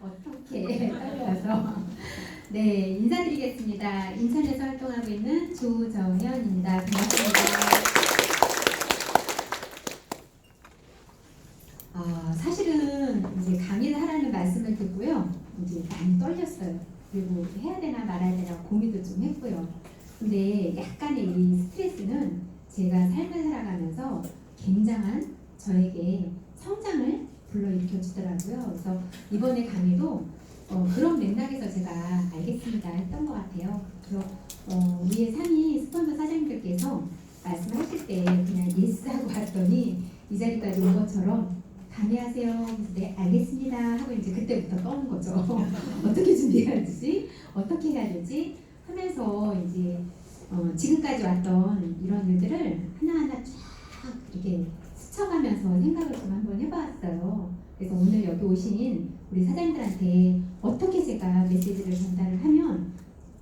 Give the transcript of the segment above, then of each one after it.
어떻게 떨려서. 네, 인사드리겠습니다. 인천에서 활동하고 있는 조정현입니다. 반갑습니다. 사실은 이제 강의를 하라는 말씀을 듣고요. 이제 많이 떨렸어요. 그리고 해야 되나 말아야 되나 고민도 좀 했고요. 근데 약간의 이 스트레스는 제가 삶을 살아가면서 굉장한 저에게 성장을 불러일으켜 주더라고요. 그래서 이번에 강의도 그런 맥락에서 제가 알겠습니다 했던 것 같아요. 그래서 우리의 상위 스폰서 사장님들께서 말씀하실 때 그냥 예스하고 왔더니 이 자리까지 온 것처럼 강의하세요. 그래서 네 알겠습니다 하고 이제 그때부터 떠는 거죠. 어떻게 준비해야 되지? 어떻게 해야 되지? 하면서 이제 지금까지 왔던 이런 일들을 하나하나 쫙 이렇게 스쳐가면서 생각을 좀 한번 해봤어요. 그래서 오늘 여기 오신 우리 사장님들한테 어떻게 제가 메시지를 전달을 하면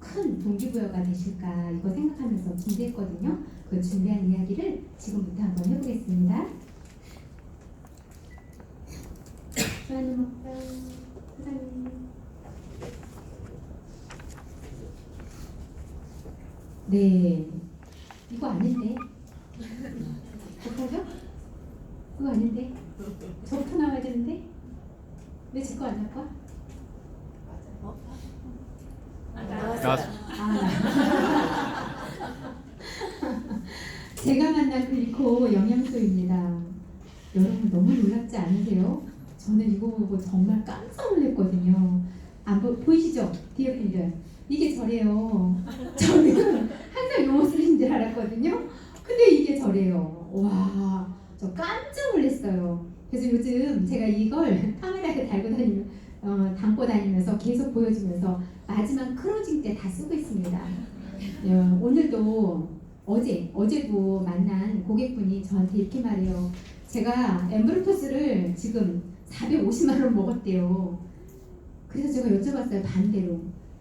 큰 동기부여가 되실까 이거 생각하면서 준비했거든요. 그 준비한 이야기를 지금부터 한번 해보겠습니다. 좋아하는 먹방 사장님. 네, 이거 아닌데. 어떡하죠? 그거 아닌데. 저부터 나와야 되는데. 왜 제 거 안 나와? 나왔어요. 제가 만난 글리코 영양소입니다. 여러분 너무 놀랍지 않으세요? 저는 이거 보고 정말 깜짝 놀랐거든요. 안 보이시죠? 뒤에 분들. 이게 저래요. 저는 항상 영어 쓰신 줄 알았거든요. 근데 이게 저래요. 와, 저 깜짝 놀랐어요. 그래서 요즘 제가 이걸 카메라에 담고 다니면서 계속 보여주면서 마지막 클로징 때 다 쓰고 있습니다. 오늘도 어제도 만난 고객분이 저한테 이렇게 말해요. 제가 엠브루토스를 지금 450만 원 먹었대요. 그래서 제가 여쭤봤어요. 반대로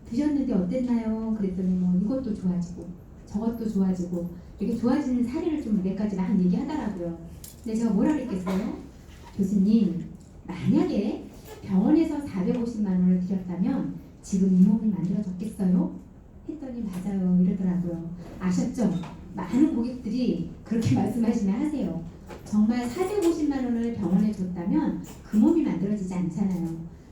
드셨는데 어땠나요? 그랬더니 뭐 이것도 좋아지고 저것도 좋아지고 이렇게 좋아지는 사례를 좀 몇 가지 막 얘기하더라고요. 근데 제가 뭐라 그랬겠어요? 교수님, 만약에 병원에서 450만 원을 드렸다면 지금 이 몸이 만들어졌겠어요? 했더니 맞아요 이러더라고요. 아셨죠? 많은 고객들이 그렇게 말씀하시면 하세요. 정말 450만 원을 병원에 줬다면 그 몸이 만들어지지 않잖아요.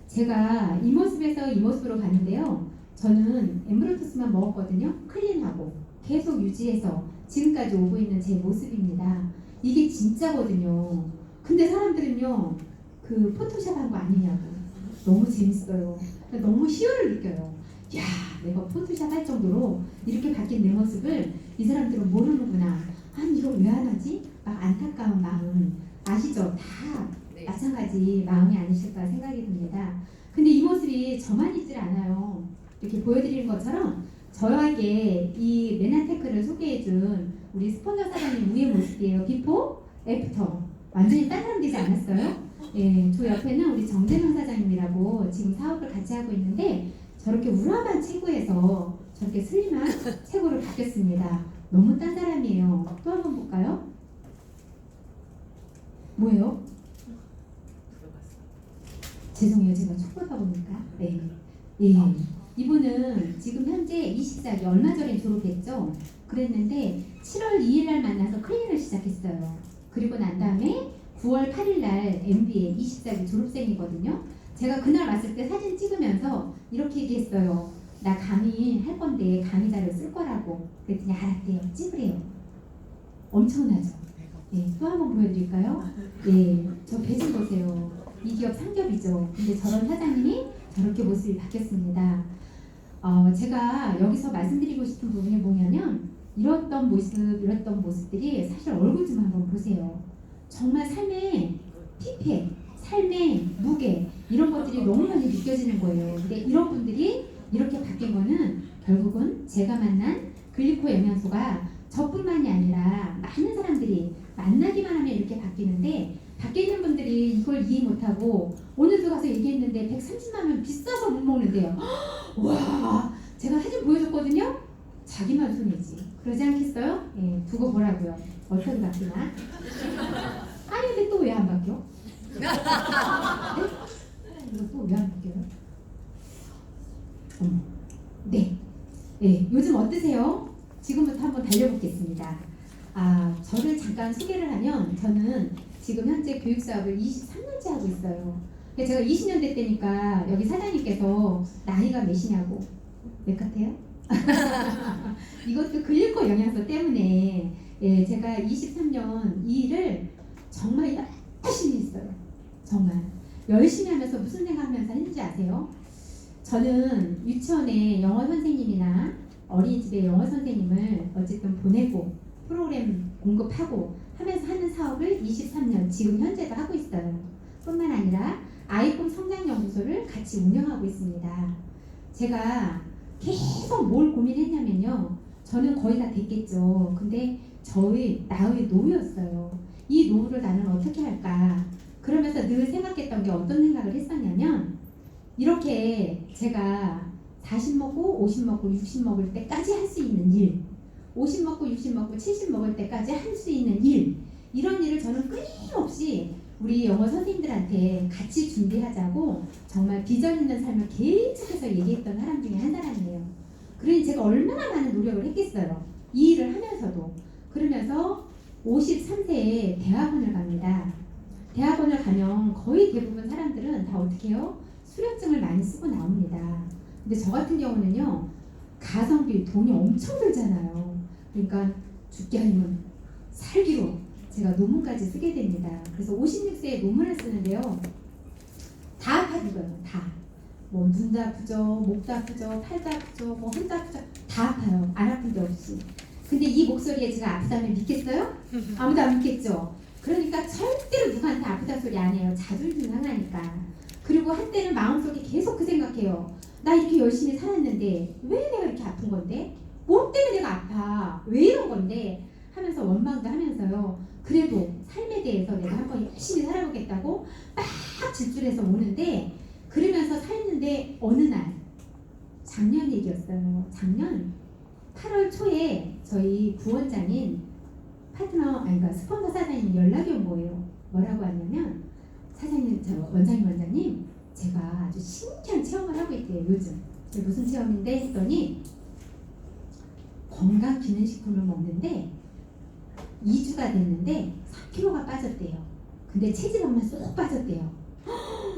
제가 이 모습에서 이 모습으로 갔는데요. 저는 엠브루토스만 먹었거든요. 클린하고 계속 유지해서 지금까지 오고 있는 제 모습입니다. 이게 진짜거든요. 근데 사람들은요, 그 포토샵 한 거 아니냐고. 너무 재밌어요. 너무 희열을 느껴요. 야, 내가 포토샵 할 정도로 이렇게 바뀐 내 모습을 이 사람들은 모르는구나. 아니, 이걸 왜 안 하지? 막 안타까운 마음. 아시죠? 다 마찬가지 마음이 아니실까 생각이 듭니다. 근데 이 모습이 저만 있질 않아요. 이렇게 보여드리는 것처럼 저에게 이 메나테크를 소개해준 우리 스폰서 사장님 위의 모습이에요. 비포, 애프터. 완전히 딴 사람 되지 않았어요? 예, 저 옆에는 우리 정재명 사장님이라고 지금 사업을 같이 하고 있는데 저렇게 우람한 체구에서 저렇게 슬림한 체구로 바뀌었습니다. 너무 딴 사람이에요. 또 한번 볼까요? 뭐예요? 죄송해요. 제가 촉보다 보니까. 네. 예. 이분은 지금 현재 24기 얼마 전에 졸업했죠. 그랬는데 7월 2일 날 만나서 클린을 시작했어요. 그리고 난 다음에 9월 8일 날 MBA 24기 졸업생이거든요. 제가 그날 왔을 때 사진 찍으면서 이렇게 얘기했어요. 나 강의 할 건데 강의 자료 쓸 거라고. 그랬더니 알았대요. 찍으래요. 엄청나죠? 네, 또 한번 보여드릴까요? 네, 저 배 좀 보세요. 이 기업 상겹이죠. 근데 저런 사장님이 저렇게 모습이 바뀌었습니다. 제가 여기서 말씀드리고 싶은 부분이 뭐냐면 이랬던 모습들이 사실 얼굴 좀 한번 보세요. 정말 삶의 피폐, 삶의 무게 이런 것들이 너무 많이 느껴지는 거예요. 근데 이런 분들이 이렇게 바뀐 거는 결국은 제가 만난 글리코 영양소가 저뿐만이 아니라 많은 사람들이 만나기만 하면 이렇게 바뀌는데 밖에 있는 분들이 이걸 이해 못하고 오늘도 가서 얘기했는데 130만 원 비싸서 못 먹는데요. 와, 제가 사진 보여줬거든요. 자기만 손이지. 그러지 않겠어요? 예, 두고 보라고요. 어떻게 바뀌나? 아니 근데 또 왜 안 바뀌어? 네? 네, 요즘 어떠세요? 지금부터 한번 달려보겠습니다. 저를 잠깐 소개를 하면 저는 지금 현재 교육 사업을 23년째 하고 있어요. 근데 제가 20년대 때니까 여기 사장님께서 나이가 몇이냐고. 몇 같아요? 이것도 글리코 영양소 때문에 예, 제가 23년 이 일을 정말 열심히 했어요. 정말 열심히 하면서 무슨 생각하면서 했는지 아세요? 저는 유치원에 영어 선생님이나 어린이집에 영어 선생님을 어쨌든 보내고 프로그램 공급하고 하면서 하는 사업을 23년 지금 현재도 하고 있어요. 뿐만 아니라 아이콘 성장연구소를 같이 운영하고 있습니다. 제가 계속 뭘 고민했냐면요. 저는 거의 다 됐겠죠. 근데 나의 노후였어요. 이 노후를 나는 어떻게 할까? 그러면서 늘 생각했던 게 어떤 생각을 했었냐면 이렇게 제가 40 먹고 50 먹고 60 먹을 때까지 할 수 있는 일 50 먹고 60 먹고 70 먹을 때까지 할 수 있는 일 이런 일을 저는 끊임없이 우리 영어 선생님들한테 같이 준비하자고 정말 비전 있는 삶을 계속해서 얘기했던 사람 중에 한 사람이에요. 그러니 제가 얼마나 많은 노력을 했겠어요. 이 일을 하면서도. 그러면서 53세에 대학원을 갑니다. 대학원을 가면 거의 대부분 사람들은 다 어떻게 해요? 수료증을 많이 쓰고 나옵니다. 근데 저 같은 경우는요. 가성비 돈이 엄청 들잖아요. 그러니까 죽게 아니면 살기로 제가 논문까지 쓰게 됩니다. 그래서 56세에 논문을 쓰는데요. 다 아파진 거예요. 다. 뭐 눈도 아프죠, 목도 아프죠, 팔도 아프죠, 뭐 혼도 아프죠. 다 아파요. 안 아픈 데 없이. 근데 이 목소리에 제가 아프다면 믿겠어요? 아무도 안 믿겠죠. 그러니까 절대로 누구한테 아프다 소리 안 해요. 자존심 상하니까. 그리고 한때는 마음속에 계속 그 생각해요. 나 이렇게 열심히 살았는데 왜 내가 이렇게 아픈 건데? 뭐 때문에 내가 아파? 왜 이런 건데? 하면서 원망도 하면서요. 그래도 삶에 대해서 내가 한번 열심히 살아보겠다고 막 질주해서 오는데 그러면서 살는데 어느 날 작년 얘기였어요. 작년 8월 초에 저희 부원장인 그러니까 스폰서 사장님이 연락이 온 거예요. 뭐라고 하냐면 원장님 제가 아주 신기한 체험을 하고 있대요. 요즘 무슨 체험인데 했더니 건강기능식품을 먹는데 2주가 됐는데 3kg가 빠졌대요. 근데 체지방만 쏙 빠졌대요.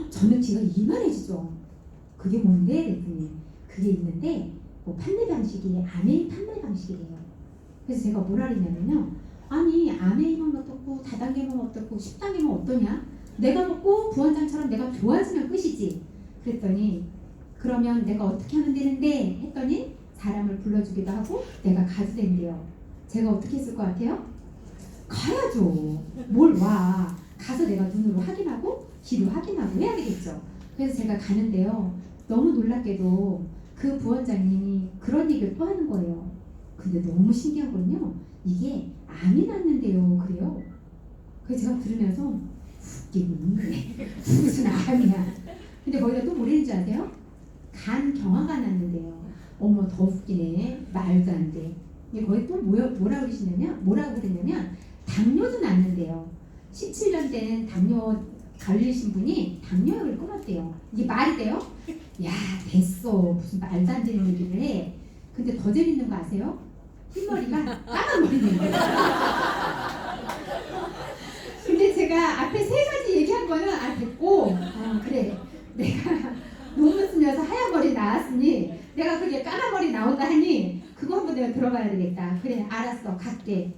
저는 귀가 이만해지죠. 그게 뭔데? 그랬더니 그게 있는데 뭐 판매 방식이 아메이 판매 방식이래요. 그래서 제가 뭐라 그랬냐면요. 아니 아메이면 어떻고 다단계면 어떻고 10단계면 어떠냐? 내가 먹고 부원장처럼 내가 좋아지면 끝이지. 그랬더니 그러면 내가 어떻게 하면 되는데? 했더니 사람을 불러주기도 하고 내가 가도 된대요. 제가 어떻게 했을 것 같아요? 가야죠. 뭘 와. 가서 내가 눈으로 확인하고 귀로 확인하고 해야 되겠죠. 그래서 제가 가는데요. 너무 놀랍게도 그 부원장님이 그런 얘기를 또 하는 거예요. 근데 너무 신기한 건요. 이게 암이 났는데요. 그래요. 그래서 제가 들으면서 웃기고 있네. 무슨 암이야. 근데 거기다 또 뭐라는 줄 아세요? 간 경화가 났는데요. 어머 더 웃기네. 말도 안 돼. 이게 거기 또 뭐라고 그러냐면 당뇨도 났는데요. 17년 된 당뇨 걸리신 분이 당뇨약을 끊었대요. 이게 말이 돼요? 야 됐어. 무슨 말도 안 되는 얘기를 해. 근데 더 재밌는 거 아세요? 흰머리가 까만 머리네요. 근데 제가 앞에 세 가지 얘기한 거는 됐고 그래 내가 논문 쓰면서 하얀 머리 나왔으니 내가 그게 까만 머리 나온다 하니 그거 한번 내가 들어봐야 되겠다. 그래 알았어 갈게.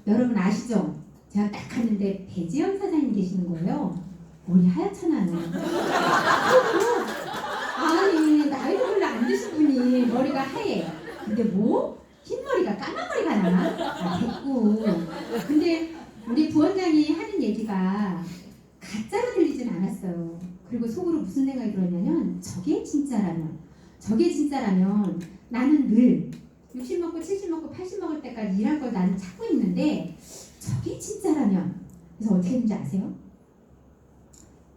여러분 아시죠? 제가 딱 갔는데 배지영 사장님 계시는 거예요. 머리 하얗잖아요. 아니 나이도 별로 안 드신 분이 머리가 하얘. 근데 뭐? 흰머리가 까만 머리가 나나? 됐고. 근데 우리 부원장이 하는 얘기가 가짜로 들리진 않았어요. 그리고 속으로 무슨 생각이 들었냐면 저게 진짜라면 나는 늘 60 먹고 70 먹고 80 먹을 때까지 일할 걸 나는 찾고 있는데 저게 진짜라면 그래서 어떻게 했는지 아세요?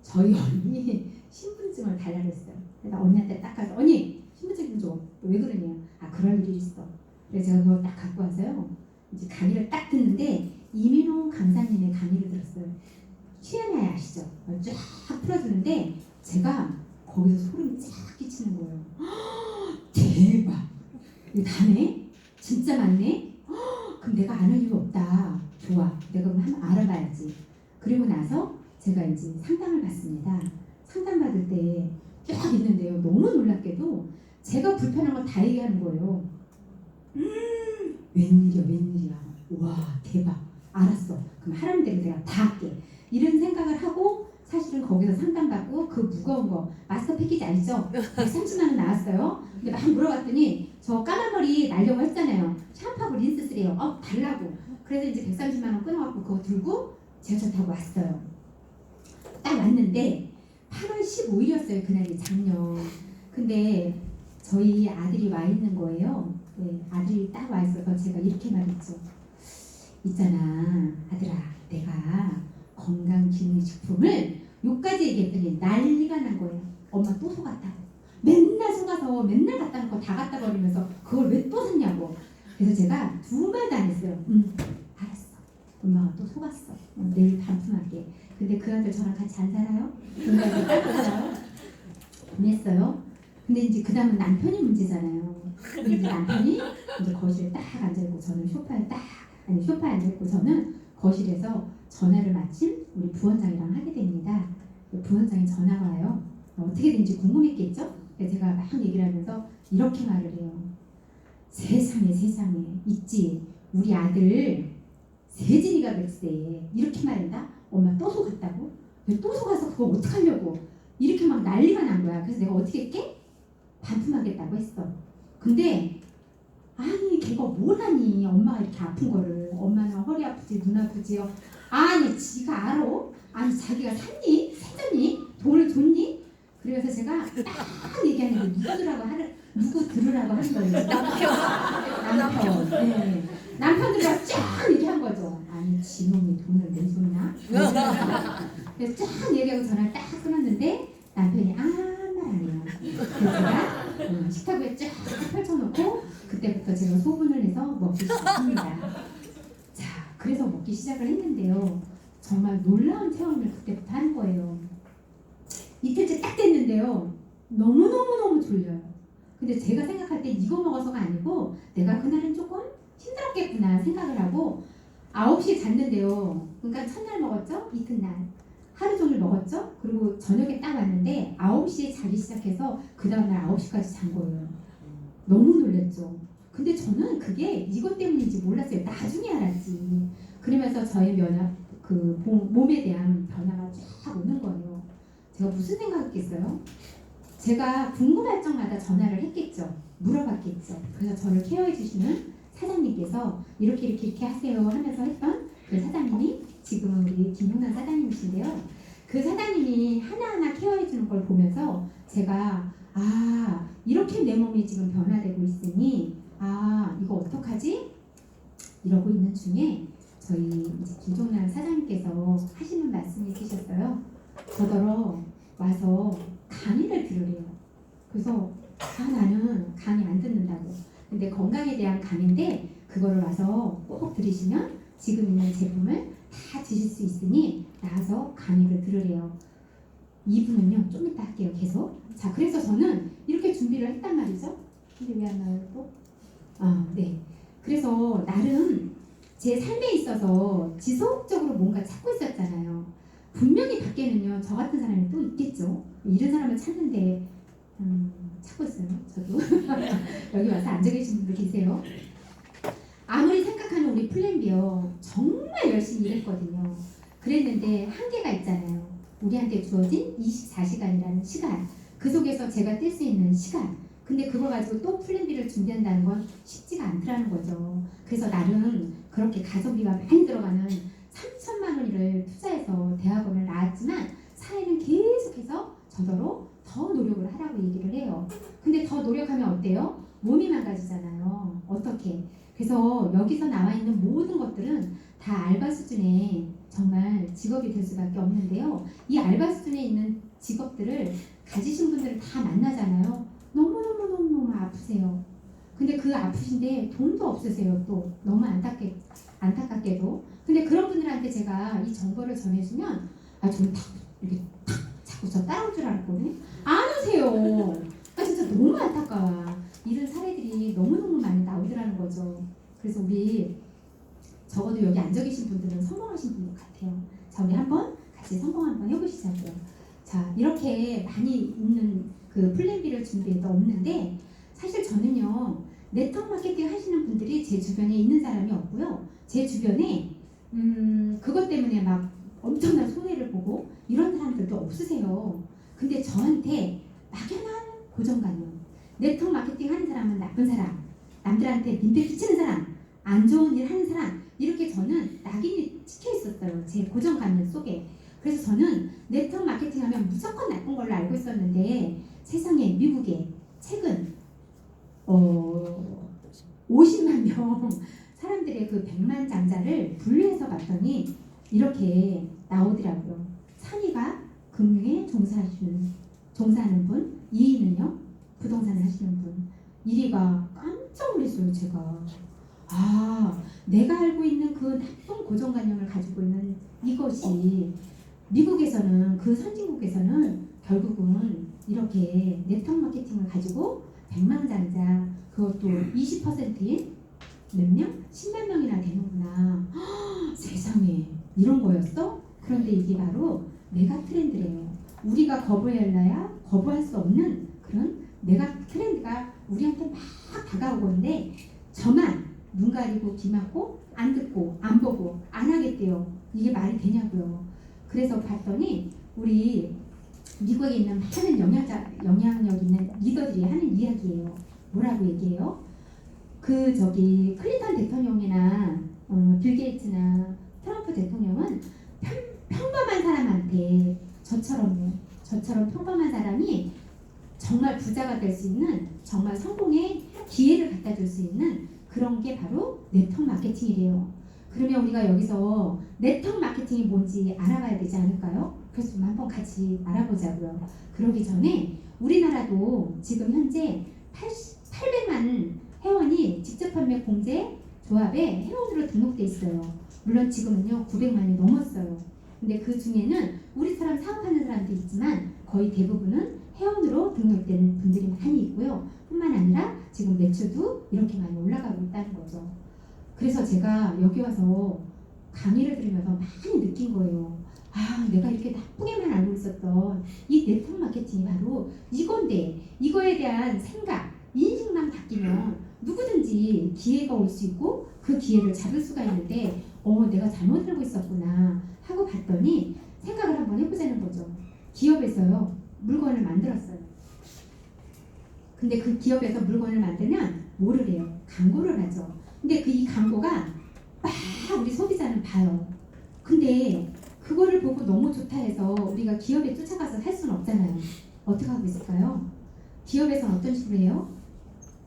저희 언니 신분증을 달라고 했어요. 그래서 언니한테 딱 가서 언니 신분증 좀 줘. 왜 그러냐? 그럴 일이 있어. 그래서 제가 그걸 딱 갖고 와서요. 이제 강의를 딱 듣는데 이민호 강사님의 강의를 들었어요. Q&A 아시죠? 쫙 풀어주는데 제가 거기서 소름이 쫙 끼치는 거예요. 대박! 이거 다네? 진짜 많네? 그럼 내가 안 할 이유 없다. 좋아. 내가 그럼 한번 알아봐야지. 그리고 나서 제가 이제 상담을 받습니다. 상담 받을 때 쫙 있는데요. 너무 놀랍게도 제가 불편한 거 다 얘기하는 거예요. 웬일이야, 웬일이야. 와, 대박. 알았어. 그럼 하라는 대로 내가 다 할게. 이런 생각을 하고 사실은 거기서 상담받고 그 무거운 거 마스터 패키지 아시죠? 130만 원 나왔어요. 근데 막 물어봤더니 저 까만 머리 날려고 했잖아요. 샴푸하고 린스 쓰래요. 달라고. 그래서 이제 130만 원 끊어갖고 그거 들고 지하철 타고 왔어요. 딱 왔는데 8월 15일이었어요. 그날이 작년. 근데 저희 아들이 와 있는 거예요. 네, 아들이 딱 와 있어서 제가 이렇게 말했죠. 있잖아, 아들아, 내가 건강기능식품을 요까지 얘기했더니 난리가 난 거예요. 엄마 또 속았다고. 맨날 속아서 맨날 갖다 놓고 다 갖다 버리면서 그걸 왜 또 샀냐고. 그래서 제가 두 마디 안 했어요. 알았어. 엄마가 또 속았어. 내일 반품할게. 근데 그 아들 저랑 같이 안 살아요? 돈가서 닦았어요? 보냈어요. 근데 이제 그 다음은 남편이 문제잖아요. 근데 이제 남편이 이제 거실에 딱 앉아있고 저는 소파에 소파에 앉아있고 저는 거실에서 전화를 마침 우리 부원장이랑 하게 됩니다. 부원장이 전화가 와요. 어떻게 된지 궁금했겠죠? 그래서 제가 막 얘기를 하면서 이렇게 말을 해요. 세상에 있지. 우리 아들 세진이가 글쎄 이렇게 말한다. 엄마 또 속았다고? 또 속아서 그거 어떡하려고? 이렇게 막 난리가 난 거야. 그래서 내가 어떻게 했게? 반품하겠다고 했어. 근데 아니 걔가 뭘 하니? 엄마가 이렇게 아픈 거를. 엄마는 허리 아프지 눈 아프지요. 아니 지가 알아? 아니 자기가 샀니? 사줬니? 돈을 줬니? 그래서 제가 딱 얘기하는데 누구 들으라고 하는 거예요. 남편. 네. 남편들과 쫙 얘기한 거죠. 아니 지놈이 돈을 내줬나? 그래서 쫙 얘기하고 전화를 딱 끊었는데 남편이 아무 말 안 해요. 그래서 제가 식탁 쫙 펼쳐놓고 그때부터 제가 소분을 해서 먹기 시작합니다. 자, 그래서 먹기 시작을 했는데요. 정말 놀라운 체험을 그때부터 하는 거예요. 이틀째 딱 됐는데요. 너무너무너무 졸려요. 근데 제가 생각할 때 이거 먹어서가 아니고 내가 그날은 조금 힘들었겠구나 생각을 하고 9시에 잤는데요. 그러니까 첫날 먹었죠? 이튿날. 하루 종일 먹었죠? 그리고 저녁에 딱 왔는데 9시에 자기 시작해서 그 다음날 9시까지 잔 거예요. 너무 놀랐죠. 근데 저는 그게 이것 때문인지 몰랐어요. 나중에 알았지. 그러면서 저의 몸에 대한 변화가 쫙 오는 거예요. 제가 무슨 생각했겠어요? 제가 궁금할 적마다 전화를 했겠죠. 물어봤겠죠. 그래서 저를 케어해 주시는 사장님께서 이렇게 하세요 하면서 했던 그 사장님이 지금은 우리 김용남 사장님이신데요. 그 사장님이 하나하나 케어해 주는 걸 보면서 제가 이렇게 내 몸이 지금 변화되고 있으니 이거 어떡하지? 이러고 있는 중에 저희 이제 김종남 사장님께서 하시는 말씀이 있으셨어요. 저더러 와서 강의를 들으래요. 그래서 나는 강의 안 듣는다고. 근데 건강에 대한 강의인데 그거를 와서 꼭 들으시면 지금 있는 제품을 다 드실 수 있으니 나와서 강의를 들으래요. 2부는요 좀 이따 할게요. 계속. 자, 그래서 저는 이렇게 준비를 했단 말이죠. 근데 왜 안 나와요 또? 네. 그래서 나름 제 삶에 있어서 지속적으로 뭔가 찾고 있었잖아요. 분명히 밖에는요 저 같은 사람이 또 있겠죠. 이런 사람을 찾는데 찾고 있어요. 저도 여기 와서 앉아 계신 분들 계세요. 아무리 생각하는 우리 플랜비요 정말 열심히 일했거든요. 그랬는데 한계가 있잖아요. 우리한테 주어진 24시간이라는 시간, 그 속에서 제가 뗄 수 있는 시간. 근데 그걸 가지고 또 플랜비를 준비한다는 건 쉽지가 않더라는 거죠. 그래서 나름 그렇게 가성비가 많이 들어가는 3천만 원을 투자해서 대학원을 나왔지만 사회는 계속해서 저더러 더 노력을 하라고 얘기를 해요. 근데 더 노력하면 어때요? 몸이 망가지잖아요. 어떻게? 그래서 여기서 나와 있는 모든 것들은 다 알바 수준의 정말 직업이 될 수밖에 없는데요. 이 알바 수준에 있는 직업들을 가지신 분들을 다 만나잖아요. 너무너무 아프세요. 근데 그 아프신데 돈도 없으세요. 또 너무 안타깝게도. 근데 그런 분들한테 제가 이 정보를 전해주면 저는 이렇게 자꾸 저 따라올 줄 알았거든요. 안 오세요. 진짜 너무 안타까워. 이런 사례들이 너무너무 많이 나오더라는 거죠. 그래서 우리 적어도 여기 앉아 계신 분들은 성공하신 분들 같아요. 자, 우리 한번 같이 성공 한번 해보시자고요. 자, 이렇게 많이 있는 그 플랜 B를 준비해도 없는데 사실 저는요 네트워크 마케팅 하시는 분들이 제 주변에 있는 사람이 없고요. 제 주변에 그것 때문에 막 엄청난 손해를 보고 이런 사람들도 없으세요. 근데 저한테 막연한 고정관념, 네트워크 마케팅 하는 사람은 나쁜 사람, 남들한테 민폐 끼치는 사람, 안 좋은 일 하는 사람, 이렇게 저는 낙인이 찍혀 있었어요. 제 고정관념 속에. 그래서 저는 네트워크 마케팅 하면 무조건 나쁜 걸로 알고 있었는데 세상에 미국에 최근 50만 명 사람들의 그 백만장자를 분류해서 봤더니 이렇게 나오더라고요. 3위가 금융에 종사하는 분, 2위는요 부동산을 하시는 분, 1위가 깜짝 놀랐어요. 제가 내가 알고 있는 그 나쁜 고정관념을 가지고 있는 이것이 미국에서는 그 선진국에서는 결국은 이렇게 네트워크 마케팅을 가지고 백만장자 그것도 20%인 몇 명? 10만 명이나 되는구나. 세상에 이런 거였어? 그런데 이게 바로 메가 트렌드래요. 우리가 거부할래야 거부할 수 없는 그런 메가 트렌드가 우리한테 막 다가오고 있는데 저만 눈 가리고 귀 막고 안 듣고 안 보고 안 하겠대요. 이게 말이 되냐고요. 그래서 봤더니 우리 미국에 있는 많은 영향력 있는 리더들이 하는 이야기예요. 뭐라고 얘기해요? 클린턴 대통령이나 빌 게이츠나 트럼프 대통령은 평범한 사람한테 저처럼 평범한 사람이 정말 부자가 될 수 있는 정말 성공의 기회를 갖다 줄 수 있는 그런 게 바로 네트워크 마케팅이래요. 그러면 우리가 여기서 네트워크 마케팅이 뭔지 알아봐야 되지 않을까요? 그래서 좀 한번 같이 알아보자고요. 그러기 전에 우리나라도 지금 현재 800만 회원이 직접 판매 공제 조합에 회원으로 등록돼 있어요. 물론 지금은요 900만이 넘었어요. 근데 그 중에는 우리처럼 사업하는 사람도 있지만 거의 대부분은 회원으로 등록된 분들이 많이 있고요. 뿐만 아니라 지금 매출도 이렇게 많이 올라가고 있다는 거죠. 그래서 제가 여기 와서 강의를 들으면서 많이 느낀 거예요. 내가 이렇게 나쁘게만 알고 있었던 이 네트워크 마케팅이 바로 이건데 이거에 대한 생각, 인식만 바뀌면 누구든지 기회가 올 수 있고 그 기회를 잡을 수가 있는데 내가 잘못 알고 있었구나 하고 봤더니 생각을 한번 해보자는 거죠. 기업에서요 물건을 만들었어요. 근데 그 기업에서 물건을 만들면 뭐를 해요? 광고를 하죠. 근데 이 광고가 막 우리 소비자는 봐요. 근데 그거를 보고 너무 좋다 해서 우리가 기업에 쫓아가서 살 수는 없잖아요. 어떻게 하고 있을까요? 기업에서는 어떤 식으로 해요?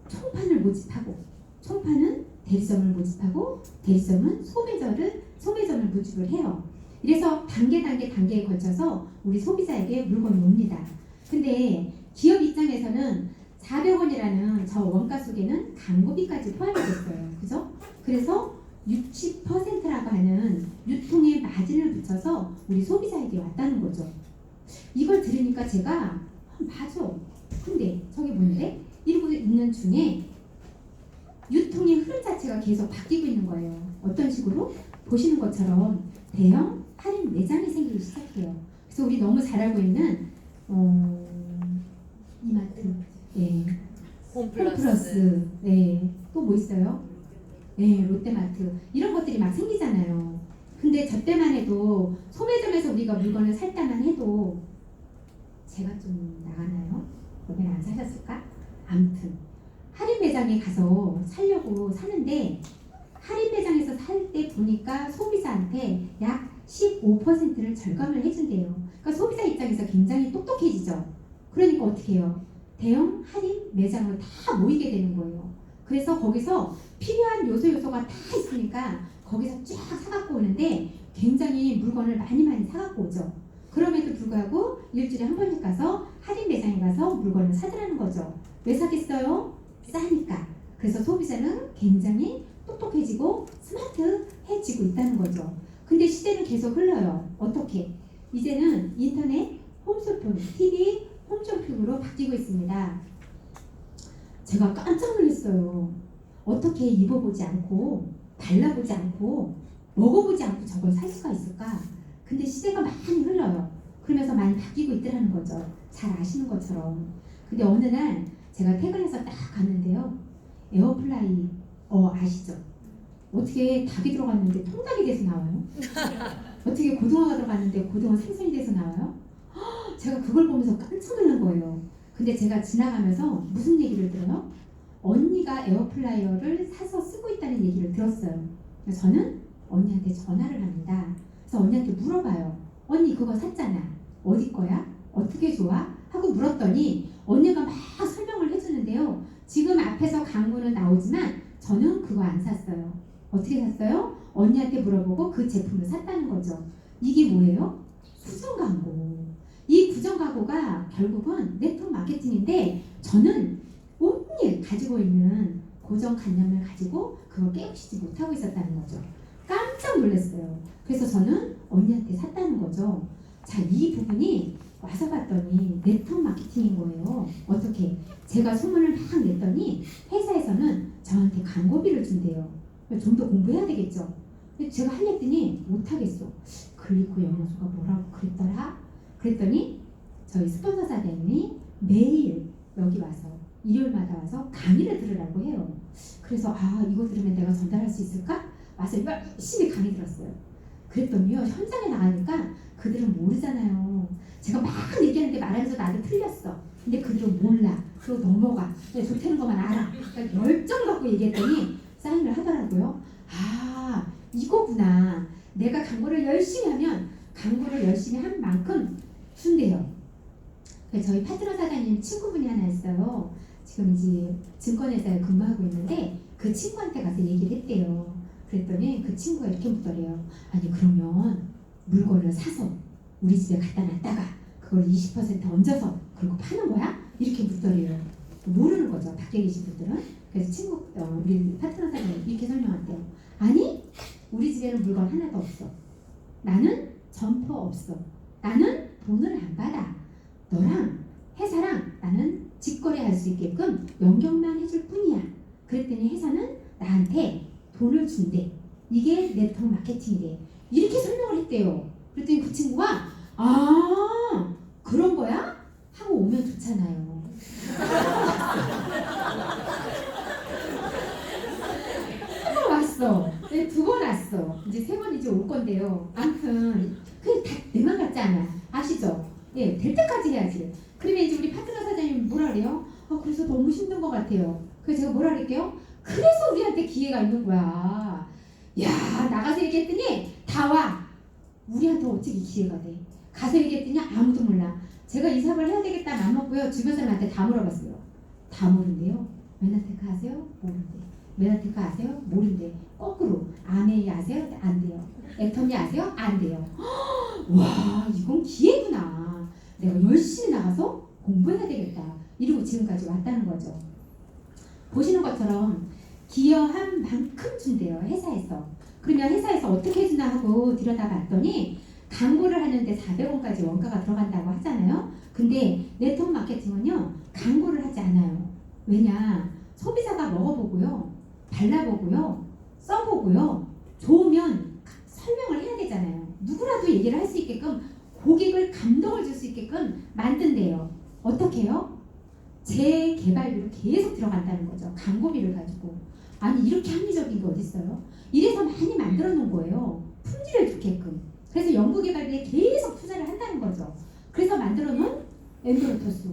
총판을 모집하고, 총판은 대리점을 모집하고, 대리점은 소매점을 모집을 해요. 이래서 단계에 걸쳐서 우리 소비자에게 물건이 옵니다. 근데 기업 입장에서는 400원이라는 저 원가 속에는 광고비까지 포함이 됐어요. 그죠? 그래서 60%라고 하는 유통의 마진을 붙여서 우리 소비자에게 왔다는 거죠. 이걸 들으니까 제가 맞아. 근데 저게 뭔데? 이러고 있는 중에 유통의 흐름 자체가 계속 바뀌고 있는 거예요. 어떤 식으로? 보시는 것처럼 대형 할인 매장이 생기기 시작해요. 그래서 우리 너무 잘 알고 있는 이마트, 홈플러스, 또 뭐 있어요? 롯데마트 이런 것들이 막 생기잖아요. 근데 저 때만 해도 소매점에서 우리가 물건을 살 때만 해도 제가 좀 나가나요? 여기는 안 사셨을까? 아무튼 할인 매장에 가서 살려고 사는데 할인 매장에서 살 때 보니까 소비자한테 약 15%를 절감을 해준대요. 그러니까 소비자 입장에서 굉장히 똑똑해지죠. 그러니까 어떻게 해요? 대형 할인 매장으로 다 모이게 되는 거예요. 그래서 거기서 필요한 요소가 다 있으니까 거기서 쫙 사갖고 오는데 굉장히 물건을 많이 사갖고 오죠. 그럼에도 불구하고 일주일에 한 번씩 가서 할인 매장에 가서 물건을 사들라는 거죠. 왜 사겠어요? 싸니까. 그래서 소비자는 굉장히 똑똑해지고 스마트해지고 있다는 거죠. 근데 시대는 계속 흘러요. 어떻게? 이제는 인터넷, 홈쇼핑, TV, 홈쇼핑으로 바뀌고 있습니다. 제가 깜짝 놀랐어요. 어떻게 입어보지 않고 발라보지 않고 먹어보지 않고 저걸 살 수가 있을까? 근데 시대가 많이 흘러요. 그러면서 많이 바뀌고 있더라는 거죠. 잘 아시는 것처럼. 근데 어느 날 제가 퇴근해서 딱 갔는데요. 에어플라이 아시죠? 어떻게 닭이 들어갔는데 통닭이 돼서 나와요? 어떻게 고등어가 들어갔는데 고등어 생선이 돼서 나와요? 제가 그걸 보면서 깜짝 놀란 거예요. 근데 제가 지나가면서 무슨 얘기를 들어요? 언니가 에어플라이어를 사서 쓰고 있다는 얘기를 들었어요. 그래서 저는 언니한테 전화를 합니다. 그래서 언니한테 물어봐요. 언니 그거 샀잖아. 어디 거야? 어떻게 좋아? 하고 물었더니 언니가 막 설명을 해주는데요. 지금 앞에서 광고는 나오지만 저는 그거 안 샀어요. 어떻게 샀어요? 언니한테 물어보고 그 제품을 샀다는 거죠. 이게 뭐예요? 구정 광고. 이 구정 광고가 결국은 네트워크 마케팅인데 저는 온일 가지고 있는 고정관념을 가지고 그걸 깨우치지 못하고 있었다는 거죠. 깜짝 놀랐어요. 그래서 저는 언니한테 샀다는 거죠. 자, 이 부분이 와서 봤더니 네트워크 마케팅인 거예요. 어떻게? 제가 소문을 막 냈더니 회사에서는 저한테 광고비를 준대요. 좀 더 공부해야 되겠죠. 근데 제가 하랬더니 못하겠어. 글리코 영어수가 뭐라고 그랬더라? 그랬더니 저희 스폰서 사장님이 매일 여기 와서 일요일마다 와서 강의를 들으라고 해요. 그래서 이거 들으면 내가 전달할 수 있을까? 와서 열심히 강의 들었어요. 그랬더니요 현장에 나가니까 그들은 모르잖아요. 제가 막 얘기하는데 말하면서 나도 틀렸어. 근데 그들은 몰라. 그리고 넘어가. 그냥 좋다는 것만 알아. 그러니까 열정 갖고 얘기했더니 사인을 하더라고요. 이거구나. 내가 광고를 열심히 하면 광고를 열심히 한 만큼 준대요. 저희 파트너 사장님 친구분이 하나 있어요. 지금 이제 증권회사에 근무하고 있는데 그 친구한테 가서 얘기를 했대요. 그랬더니 그 친구가 이렇게 묻더래요. 아니 그러면 물건을 사서 우리 집에 갖다 놨다가 그걸 20% 얹어서 그리고 파는 거야? 이렇게 묻더래요. 모르는 거죠. 밖에 계신 분들은. 그래서 우리 파트너 사장님 이렇게 설명한대요. 아니 우리 집에는 물건 하나도 없어. 나는 점퍼 없어. 나는 돈을 안 받아. 너랑 회사랑 나는 직거래할 수 있게끔 연결만 해줄 뿐이야. 그랬더니 회사는 나한테 돈을 준대. 이게 네트워크 마케팅이래. 이렇게 설명을 했대요. 그랬더니 그 친구가 그런 거야? 하고 오면 좋잖아요. 한 번 왔어. 네, 2번 왔어. 이제 3번 이제 올 건데요. 아무튼 그게 다 내 맘 같지 않아. 아시죠? 예, 될 때까지 해야지. 그러면 이제 우리 파트너 사장님 뭐라 그래요? 그래서 너무 힘든 것 같아요. 그래서 제가 뭐라 그럴게요? 그래서 우리한테 기회가 있는 거야. 야, 나가서 얘기했더니 다 와. 우리한테 어떻게 기회가 돼? 가서 얘기했더니 아무도 몰라. 제가 이 사업을 해야 되겠다 맘먹고요. 주변 사람한테 다 물어봤어요. 다 모른대요. 메나테크 아세요? 모른대. 메나테크 아세요? 모른대. 거꾸로 아메이 아세요? 안 돼요. 애터미 아세요? 안 돼요. 와, 이건 기회구나. 내가 열심히 나가서 공부해야 되겠다. 이러고 지금까지 왔다는 거죠. 보시는 것처럼 기여한 만큼 준대요. 회사에서. 그러면 회사에서 어떻게 해주나 하고 들여다봤더니 광고를 하는데 400원까지 원가가 들어간다고 하잖아요. 근데 네트워크 마케팅은요. 광고를 하지 않아요. 왜냐? 소비자가 먹어보고요. 발라보고요. 써보고요. 좋으면 설명을 해야 되잖아요. 누구라도 얘기를 할 수 있게끔 고객을 감동을 줄 수 있게끔 만든대요. 어떻게 해요? 재개발비로 계속 들어간다는 거죠. 광고비를 가지고. 아니 이렇게 합리적인 게 어딨어요? 이래서 많이 만들어 놓은 거예요. 품질을 좋게끔. 그래서 연구개발비에 계속 투자를 한다는 거죠. 그래서 만들어 놓은 엠브로토스.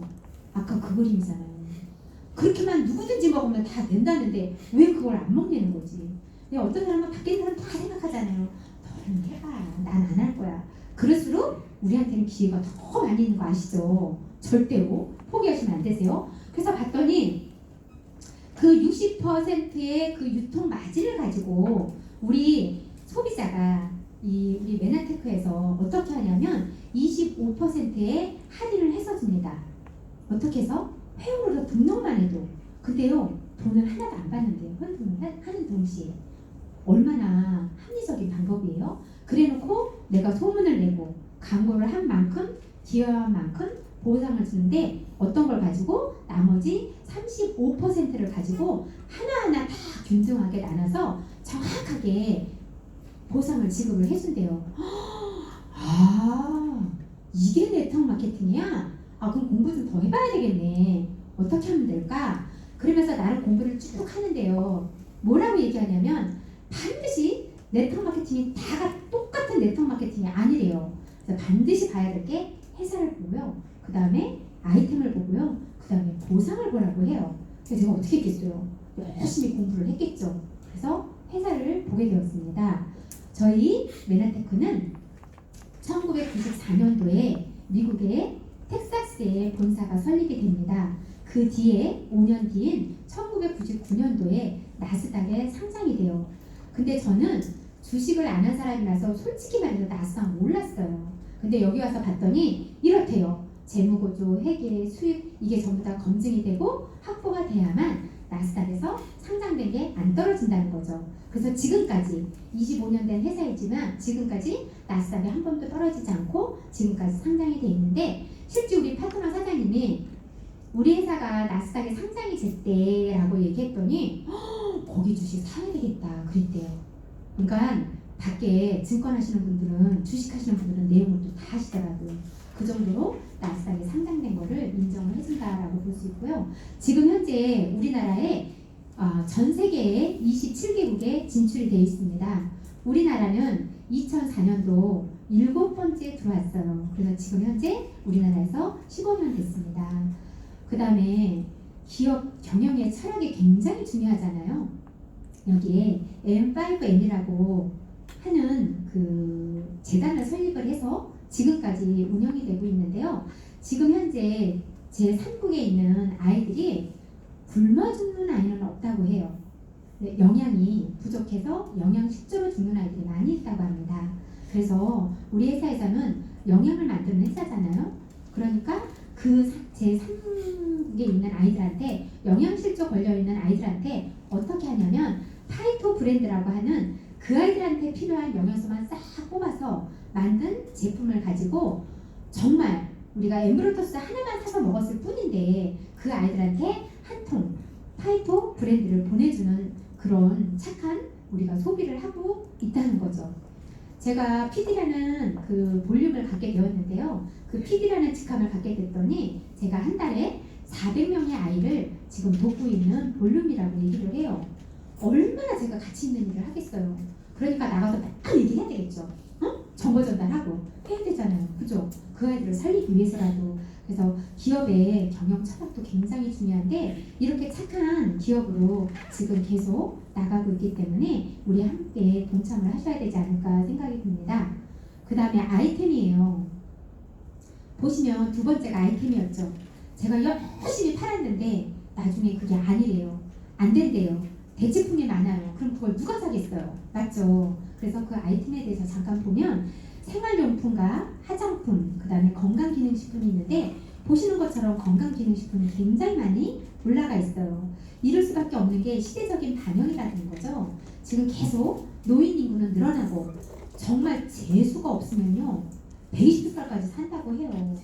아까 그 그림이잖아요. 그렇게만 누구든지 먹으면 다 된다는데 왜 그걸 안 먹냐는 거지. 근데 어떤 사람은 밖에 있는 사람 다 생각하잖아요. 너는 해봐. 난 안 할 거야. 그럴수록 우리한테는 기회가 더 많이 있는 거 아시죠? 절대로 포기하시면 안 되세요. 그래서 봤더니 그 60%의 그 유통 마진을 가지고 우리 소비자가 우리 메나테크에서 어떻게 하냐면 25%의 할인을 해서 줍니다. 어떻게 해서? 회원으로 등록만 해도. 근데요 돈을 하나도 안 받는데요. 하는 동시에. 얼마나 합리적인 방법이에요. 그래놓고 내가 소문을 내고 광고를 한 만큼 기여한 만큼 보상을 주는데 어떤 걸 가지고 나머지 35%를 가지고 하나하나 다 균등하게 나눠서 정확하게 보상을 지급을 해준대요. 아, 이게 네트워크 마케팅이야? 아, 그럼 공부 좀 더 해봐야 되겠네. 어떻게 하면 될까? 그러면서 나는 공부를 쭉 하는데요. 뭐라고 얘기하냐면 반드시 네트워크 마케팅이 다가 똑같은 네트워크 마케팅이 아니래요. 그래서 반드시 봐야 될 게 회사를 보고요. 그 다음에 아이템을 보고요. 그 다음에 보상을 보라고 해요. 그래서 제가 어떻게 했겠어요? 열심히 공부를 했겠죠. 그래서 회사를 보게 되었습니다. 저희 메나테크는 1994년도에 미국의 텍사스에 본사가 설립이 됩니다. 그 뒤에 5년 뒤인 1999년도에 나스닥에 상장이 돼요. 근데 저는 주식을 안 한 사람이라서 솔직히 말해서 나스닥 몰랐어요. 근데 여기 와서 봤더니 이렇대요. 재무구조, 회계, 수익 이게 전부 다 검증이 되고 확보가 돼야만 나스닥에서 상장된 게 안 떨어진다는 거죠. 그래서 지금까지 25년 된 회사이지만 지금까지 나스닥에 한 번도 떨어지지 않고 지금까지 상장이 돼 있는데 실제 우리 파트너 사장님이 우리 회사가 나스닥에 상장이 됐대라고 얘기했더니 거기 주식 사야 되겠다 그랬대요. 그러니까 밖에 증권 하시는 분들은 주식 하시는 분들은 내용을 또 다 아시더라고요. 그 정도로 나스닥에 상장된 거를 인정을 해준다라고 볼 수 있고요. 지금 현재 우리나라에 전 세계에 27개국에 진출이 되어 있습니다. 우리나라는 2004년도 7번째 들어왔어요. 그래서 지금 현재 우리나라에서 15년 됐습니다. 그 다음에 기업 경영의 철학이 굉장히 중요하잖아요. 여기에 M5M이라고 하는 그 재단을 설립을 해서 지금까지 운영이 되고 있는데요. 지금 현재 제 3국에 있는 아이들이 굶어 죽는 아이는 없다고 해요. 영양이 부족해서 영양실조로 죽는 아이들이 많이 있다고 합니다. 그래서 우리 회사에서는 영양을 만드는 회사잖아요. 그러니까 그 제 3국에 있는 아이들한테 영양실조 걸려있는 아이들한테 어떻게 하냐면 파이토 브랜드라고 하는 그 아이들한테 필요한 영양소만 싹 뽑아서 만든 제품을 가지고 정말 우리가 엠브로토스 하나만 사서 먹었을 뿐인데 그 아이들한테 한 통 파이토 브랜드를 보내주는 그런 착한 우리가 소비를 하고 있다는 거죠. 제가 PD라는 그 볼륨을 갖게 되었는데요. 그 PD라는 직함을 갖게 됐더니 제가 한 달에 400명의 아이를 지금 돕고 있는 볼륨이라고 얘기를 해요. 얼마나 제가 가치 있는 일을 하겠어요. 그러니까 나가서 딱 얘기해야 되겠죠. 정보 전달하고 해야 되잖아요. 그죠? 그 아이들을 살리기 위해서라도. 그래서 기업의 경영 철학도 굉장히 중요한데 이렇게 착한 기업으로 지금 계속 나가고 있기 때문에 우리 함께 동참을 하셔야 되지 않을까 생각이 듭니다. 그 다음에 아이템이에요. 보시면 두 번째가 아이템이었죠. 제가 열심히 팔았는데 나중에 그게 아니래요. 안 된대요. 대체품이 많아요. 그럼 그걸 누가 사겠어요? 맞죠? 그래서 그 아이템에 대해서 잠깐 보면 생활용품과 화장품, 그 다음에 건강기능식품이 있는데 보시는 것처럼 건강기능식품이 굉장히 많이 올라가 있어요. 이럴 수밖에 없는 게 시대적인 반영이라는 거죠. 지금 계속 노인 인구는 늘어나고 정말 재수가 없으면요 120살까지 산다고 해요.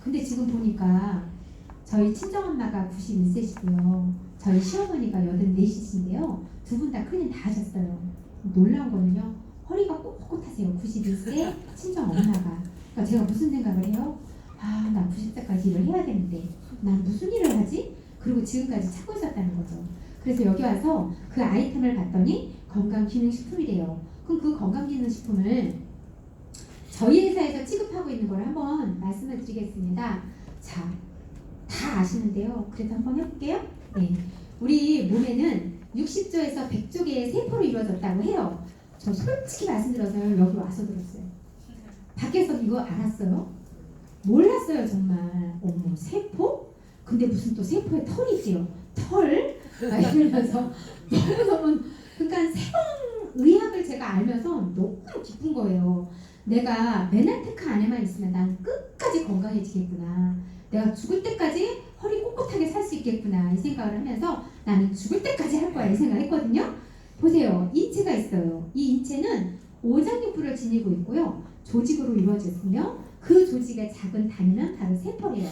근데 지금 보니까 저희 친정엄마가 91세시고요. 저희 시어머니가 84시신데요. 두 분 다 큰일 다 하셨어요. 놀라운 거는요. 허리가 꼿꼿하세요. 91세 친정엄마가. 그러니까 제가 무슨 생각을 해요? 아, 나 90세까지 일을 해야 되는데 난 무슨 일을 하지? 그리고 지금까지 찾고 있었다는 거죠. 그래서 여기 와서 그 아이템을 봤더니 건강기능식품이래요. 그럼 그 건강기능식품을 저희 회사에서 취급하고 있는 걸 한번 말씀을 드리겠습니다. 자, 다 아시는데요. 그래도 한번 해볼게요. 네, 우리 몸에는 60조에서 100조 개의 세포로 이루어졌다고 해요. 저 솔직히 말씀드려서요. 여기 와서 들었어요. 밖에서 이거 알았어요? 몰랐어요 정말. 어머, 세포? 근데 무슨 또 세포에 털이 있대요. 털? 이러면서 너무너무 그러니까 새로운 의학을 제가 알면서 너무 기쁜 거예요. 내가 메나테크 안에만 있으면 난 끝까지 건강해지겠구나. 내가 죽을 때까지 허리 꼿꼿하게 살 수 있겠구나 이 생각을 하면서 나는 죽을 때까지 할 거야 이 생각을 했거든요. 보세요. 인체가 있어요. 이 인체는 오장육부를 지니고 있고요. 조직으로 이루어졌으며 그 조직의 작은 단위는 바로 세포래요.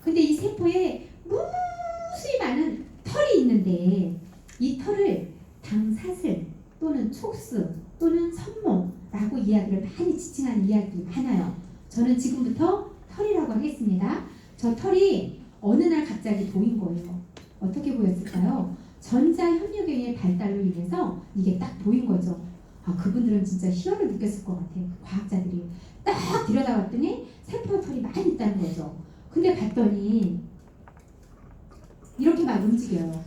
근데 이 세포에 무수히 많은 털이 있는데 이 털을 당사슬 또는 촉수 또는 선모라고 이야기를 많이 지칭하는 이야기가 많아요. 저는 지금부터 털이라고 하겠습니다. 저 털이 어느 날 갑자기 보인 거예요. 어떻게 보였을까요? 전자현미경의 발달로 인해서 이게 딱 보인 거죠. 아, 그분들은 진짜 희열을 느꼈을 것 같아요. 과학자들이 딱 들여다봤더니 세포 털이 많이 있다는 거죠. 근데 봤더니 이렇게 막 움직여요.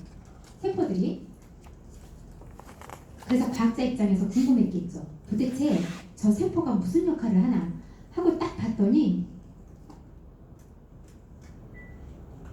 세포들이. 그래서 과학자 입장에서 궁금했겠죠. 도대체 저 세포가 무슨 역할을 하나 하고 딱 봤더니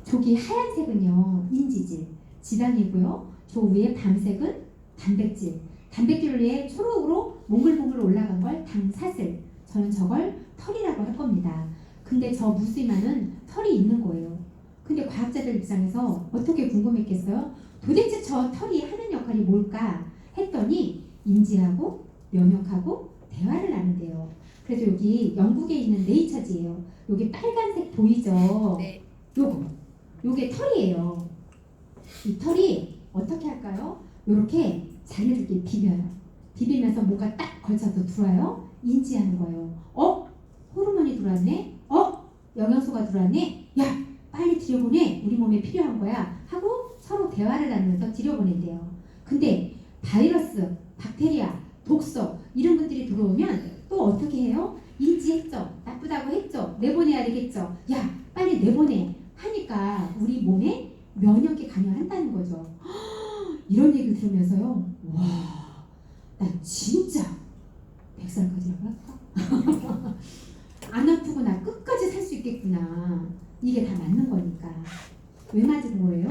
저기 하얀색은요 인지질, 지단이고요. 저 위에 밤색은 단백질, 단백질 위에 초록으로 몽글몽글 올라간 걸 당사슬. 저는 저걸 털이라고 할 겁니다. 근데 저 무수히 많은 털이 있는 거예요. 근데 과학자들 입장에서 어떻게 궁금했겠어요? 도대체 저 털이 하는 역할이 뭘까 했더니 인지하고 면역하고 대화를 나눈대요. 그래서 여기 영국에 있는 네이처지예요. 여기 빨간색 보이죠? 네. 요게 털이에요. 이 털이 어떻게 할까요? 요렇게 자기들끼리 비벼요. 비비면서 뭔가 딱 걸쳐서 들어와요. 인지하는 거예요. 호르몬이 들어왔네? 영양소가 들어왔네? 야, 빨리 들여보내. 우리 몸에 필요한 거야. 하고 서로 대화를 나누면서 들여보낸대요. 근데 바이러스, 박테리아, 독소 이런 것들이 들어오면 또 어떻게 해요? 인지했죠? 나쁘다고 했죠? 내보내야 되겠죠? 야, 빨리 내보내. 하니까 우리 몸에 면역이 관여한다는 거죠. 이런 얘기를 들으면서요. 와, 나 진짜 100살까지라고 할까? 안 아프고 나 끝까지 살 수 있겠구나. 이게 다 맞는 거니까. 왜 맞은 거예요?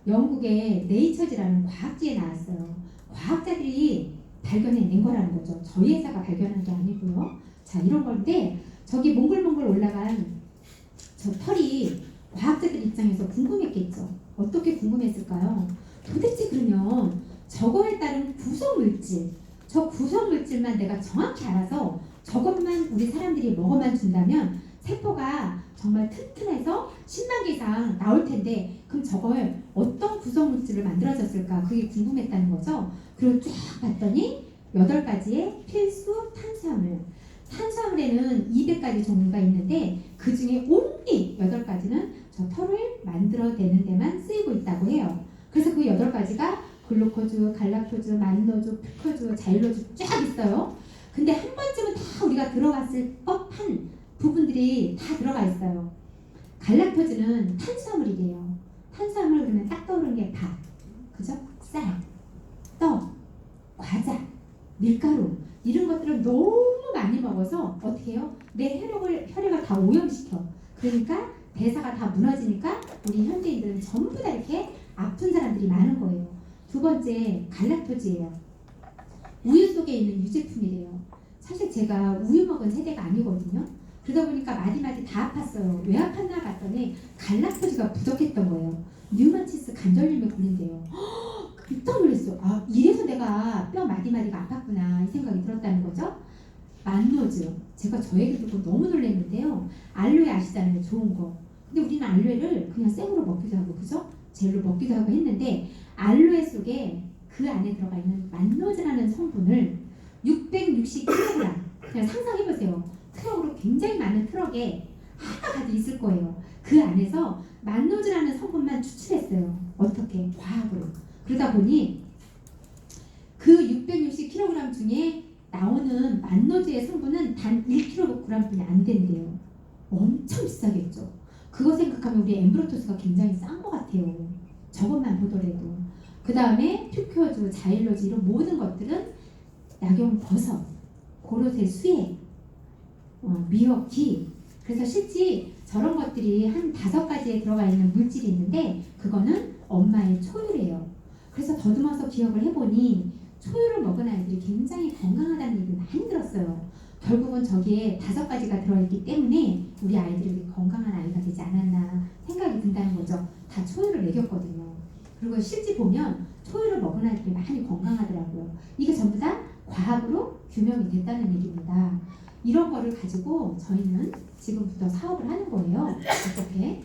영국의 네이처지라는 과학지에 나왔어요. 과학자들이 발견해낸 거라는 거죠. 저희 회사가 발견한 게 아니고요. 자, 이런 건데 저기 몽글몽글 올라간 저 털이 과학자들 입장에서 궁금했겠죠. 어떻게 궁금했을까요? 도대체 그러면 저거에 따른 구성물질, 저 구성물질만 내가 정확히 알아서 저것만 우리 사람들이 먹어만 준다면 세포가 정말 튼튼해서 10만 개 이상 나올 텐데 그럼 저걸 어떤 구성물질을 만들어졌을까 그게 궁금했다는 거죠. 그리고 쫙 봤더니 8가지의 필수 탄수화물. 탄수화물에는 200가지 종류가 있는데 그 중에 only 8가지는 저 털을 만들어내는 데만 쓰이고 있다고 해요. 그래서 그 8가지가 글루코즈, 갈락토즈, 만노즈, 퓨커즈, 자일로즈 쫙 있어요. 근데 한 번쯤은 다 우리가 들어갔을 법한 부분들이 다 들어가 있어요. 갈락토즈는 탄수화물이래요. 탄수화물 그러면 딱 떠오르는 게 밥, 그죠? 쌀, 떡, 과자, 밀가루 이런 것들을 너무 많이 먹어서 어떻게 해요? 내 혈액을 다 오염시켜. 그러니까 대사가 다 무너지니까 우리 현대인들은 전부 다 이렇게 아픈 사람들이 많은 거예요. 두 번째 갈락토즈예요. 우유 속에 있는 유제품이래요. 사실 제가 우유 먹은 세대가 아니거든요. 그러다 보니까 마디마디 다 아팠어요. 왜 아팠나 봤더니 갈락토즈가 부족했던 거예요. 뉴마티스 관절염에 걸린대요. 깜짝 놀랐어. 아, 이래서 내가 뼈 마디마디가 아팠구나 이 생각이 들었다는 거죠. 만노즈, 제가 저 얘기 듣고 너무 놀랐는데요. 알로에 아시잖아요, 좋은 거. 근데 우리는 알로에를 그냥 생으로 먹기도 하고, 그죠? 젤로 먹기도 하고 했는데 알로에 속에 그 안에 들어가 있는 만노즈라는 성분을 660kg, 그냥 상상해보세요. 트럭으로 굉장히 많은 트럭에 하나가득 있을 거예요. 그 안에서 만노즈라는 성분만 추출했어요. 어떻게? 과학으로. 그러다 보니 그 660kg 중에 나오는 만노즈의 성분은 단 1kg뿐이 안 된대요. 엄청 비싸겠죠. 그거 생각하면 우리 엠브로토스가 굉장히 싼 것 같아요. 저것만 보더라도. 그 다음에 퓨커즈, 자일로즈 이런 모든 것들은 약용 버섯, 고로쇠 수액, 미역기. 그래서 실제 저런 것들이 한 5가지에 들어가 있는 물질이 있는데 그거는 엄마의 초유래요. 그래서 더듬어서 기억을 해보니 초유를 먹은 아이들이 굉장히 건강하다는 얘기를 많이 들었어요. 결국은 저기에 5가지가 들어있기 때문에 우리 아이들이 건강한 아이가 되지 않았나 생각이 든다는 거죠. 다 초유를 먹였거든요. 그리고 실제 보면 초유를 먹은 아이들이 많이 건강하더라고요. 이게 전부 다 과학으로 규명이 됐다는 얘기입니다. 이런 거를 가지고 저희는 지금부터 사업을 하는 거예요. 어떻게?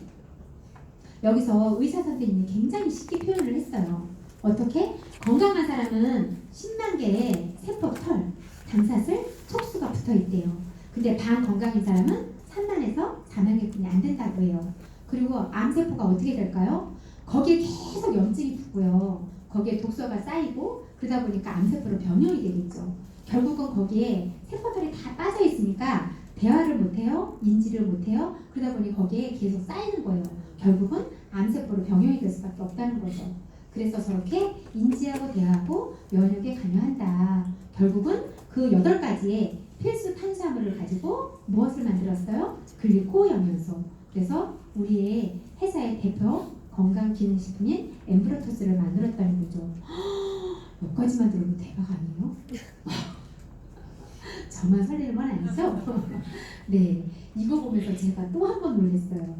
여기서 의사 선생님이 굉장히 쉽게 표현을 했어요. 어떻게? 건강한 사람은 10만 개의 세포, 털, 담사슬, 촉수가 붙어 있대요. 근데 반건강인 사람은 3만에서 4만 개뿐이 안 된다고 해요. 그리고 암세포가 어떻게 될까요? 거기에 계속 염증이 붙고요. 거기에 독소가 쌓이고 그러다 보니까 암세포로 변형이 되겠죠. 결국은 거기에 세포털이 다 빠져 있으니까 대화를 못해요. 인지를 못해요. 그러다 보니 거기에 계속 쌓이는 거예요. 결국은 암세포로 병형이 될 수밖에 없다는 거죠. 그래서 저렇게 인지하고 대화하고 면역에 관여한다. 결국은 그 8가지의 필수 탄수화물을 가지고 무엇을 만들었어요? 글리코 영양소. 그래서 우리의 회사의 대표 건강기능식품인 엠브로토스를 만들었다는 거죠. 여기까지만 들어도 대박 아니에요? 저만 설레는 건 아니죠? 네, 이거 보면서 제가 또 한 번 놀랐어요.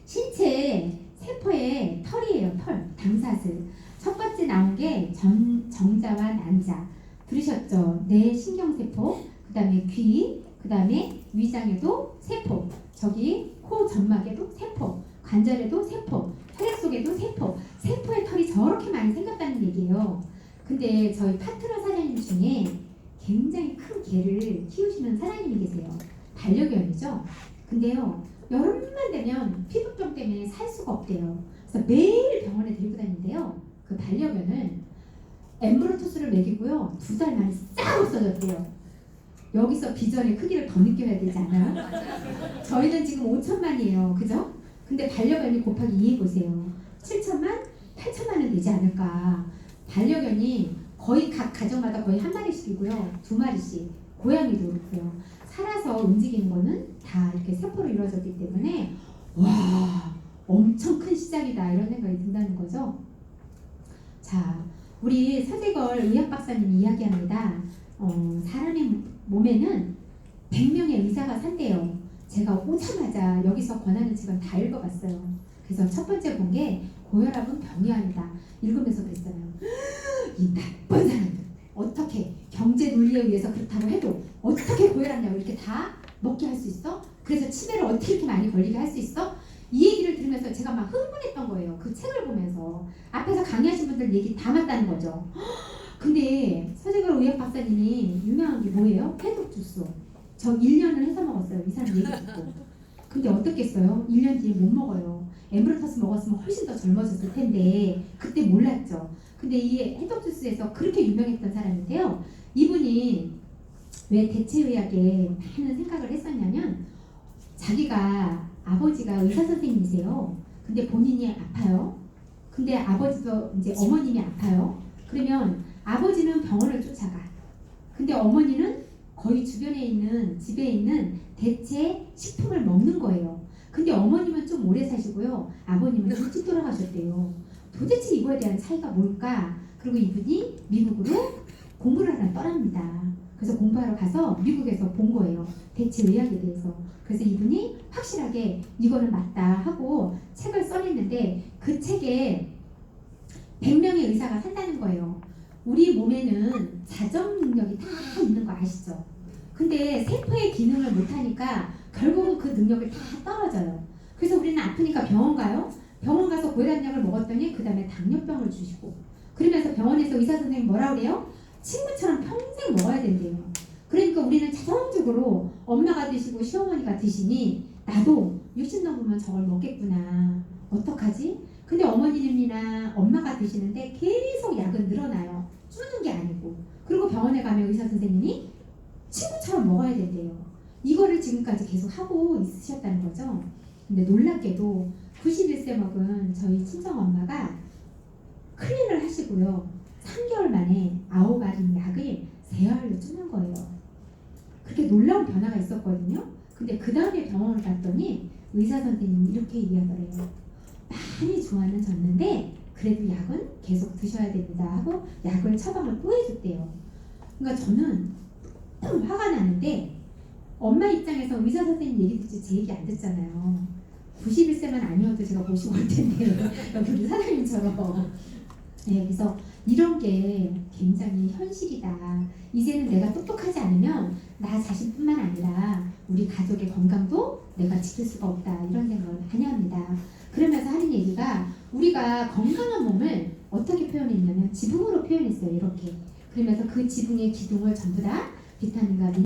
신체 세포의 털이에요. 털, 담사슬. 첫 번째 나온 게 정자와 난자. 들으셨죠? 뇌 신경세포, 그 다음에 귀, 그 다음에 위장에도 세포, 저기 코 점막에도 세포, 관절에도 세포, 혈액 속에도 세포. 세포의 털이 저렇게 많이 생겼다는 얘기예요. 근데 저희 파트너 사장님 중에 굉장히 큰 개를 키우시는 사장님이 계세요. 반려견이죠. 근데요, 여름만 되면 피부병 때문에 살 수가 없대요. 그래서 매일 병원에 데리고 다니는데요. 그 반려견을 엠브로토스를 먹이고요. 2달 만에 싹 없어졌대요. 여기서 비전의 크기를 더 느껴야 되지 않아요? 저희는 지금 5천만이에요. 그죠? 근데 반려견이 곱하기 2 해보세요. 7천만? 8천만은 되지 않을까. 반려견이 거의 각 가정마다 거의 한 마리씩이고요. 2마리씩. 고양이도 그렇고요. 살아서 움직이는 거는 다 이렇게 세포로 이루어졌기 때문에 와, 엄청 큰 시작이다 이런 생각이 든다는 거죠. 자, 우리 서재걸 의학 박사님이 이야기합니다. 사람의 몸에는 100명의 의사가 산대요. 제가 오자마자 여기서 권하는 책은 다 읽어봤어요. 그래서 첫 번째 본 게 고혈압은 병이 아니다. 읽으면서 그랬어요. 이 나쁜 사람들 어떻게 경제 논리에 의해서 그렇다고 해도 어떻게 고혈압약을 이렇게 다 먹게 할 수 있어? 그래서 치매를 어떻게 이렇게 많이 걸리게 할 수 있어? 이 얘기를 들으면서 제가 막 흥분했던 거예요. 그 책을 보면서 앞에서 강의하신 분들 얘기 다 맞다는 거죠. 근데 서재걸 의학 박사님이 유명한 게 뭐예요? 해독 주스. 저 1년을 해서 먹었어요. 이 사람 얘기 듣고. 근데 어떻겠어요? 1년 뒤에 못 먹어요. 엠브로토스 먹었으면 훨씬 더 젊어졌을 텐데 그때 몰랐죠. 근데 이 해독 주스에서 그렇게 유명했던 사람인데요. 이분이 왜 대체의학에 많은 생각을 했었냐면 자기가 아버지가 의사 선생님이세요. 근데 본인이 아파요. 근데 아버지도 이제 어머님이 아파요. 그러면 아버지는 병원을 쫓아가. 근데 어머니는 거의 주변에 있는 집에 있는 대체 식품을 먹는 거예요. 근데 어머님은 좀 오래 사시고요. 아버님은 일찍 돌아가셨대요. 도대체 이거에 대한 차이가 뭘까? 그리고 이분이 미국으로 공부를 하러 떠납니다. 그래서 공부하러 가서 미국에서 본 거예요. 대체 의학에 대해서. 그래서 이분이 확실하게 이거는 맞다 하고 책을 써냈는데 그 책에 100명의 의사가 산다는 거예요. 우리 몸에는 자정 능력이 다 있는 거 아시죠? 근데 세포의 기능을 못하니까 결국은 그 능력을 다 떨어져요. 그래서 우리는 아프니까 병원 가요. 병원 가서 고혈압약을 먹었더니 그 다음에 당뇨병을 주시고 그러면서 병원에서 의사 선생님 뭐라 그래요? 친구처럼 평생 먹어야 된대요. 그러니까 우리는 자동적으로 엄마가 드시고 시어머니가 드시니 나도 60 넘으면 저걸 먹겠구나. 어떡하지? 근데 어머님이나 엄마가 드시는데 계속 약은 늘어나요. 줄는 게 아니고. 그리고 병원에 가면 의사 선생님이 친구처럼 먹어야 된대요. 이거를 지금까지 계속 하고 있으셨다는 거죠. 근데 놀랍게도 91세 먹은 저희 친정엄마가 클린을 하시고요. 3개월 만에 9알인 약을 3알로 줄는 거예요. 그렇게 놀라운 변화가 있었거든요. 근데 그 다음에 병원을 갔더니 의사 선생님이 이렇게 얘기하더래요. 많이 좋아는 졌는데 그래도 약은 계속 드셔야 됩니다 하고 약을 처방을 또 해줬대요. 그러니까 저는 좀 화가 나는데 엄마 입장에서 의사 선생님 얘기 듣지 제 얘기 안 듣잖아요. 91세만 아니어도 제가 모시고 올 텐데 여기 우리 사장님처럼. 네, 그래서 이런 게 굉장히 현실이다. 이제는 내가 똑똑하지 않으면 나 자신뿐만 아니라 우리 가족의 건강도 내가 지킬 수가 없다 이런 생각을 많이 합니다. 그러면서 하는 얘기가 우리가 건강한 몸을 어떻게 표현했냐면 지붕으로 표현했어요. 이렇게. 그러면서 그 지붕의 기둥을 전부 다 비타민과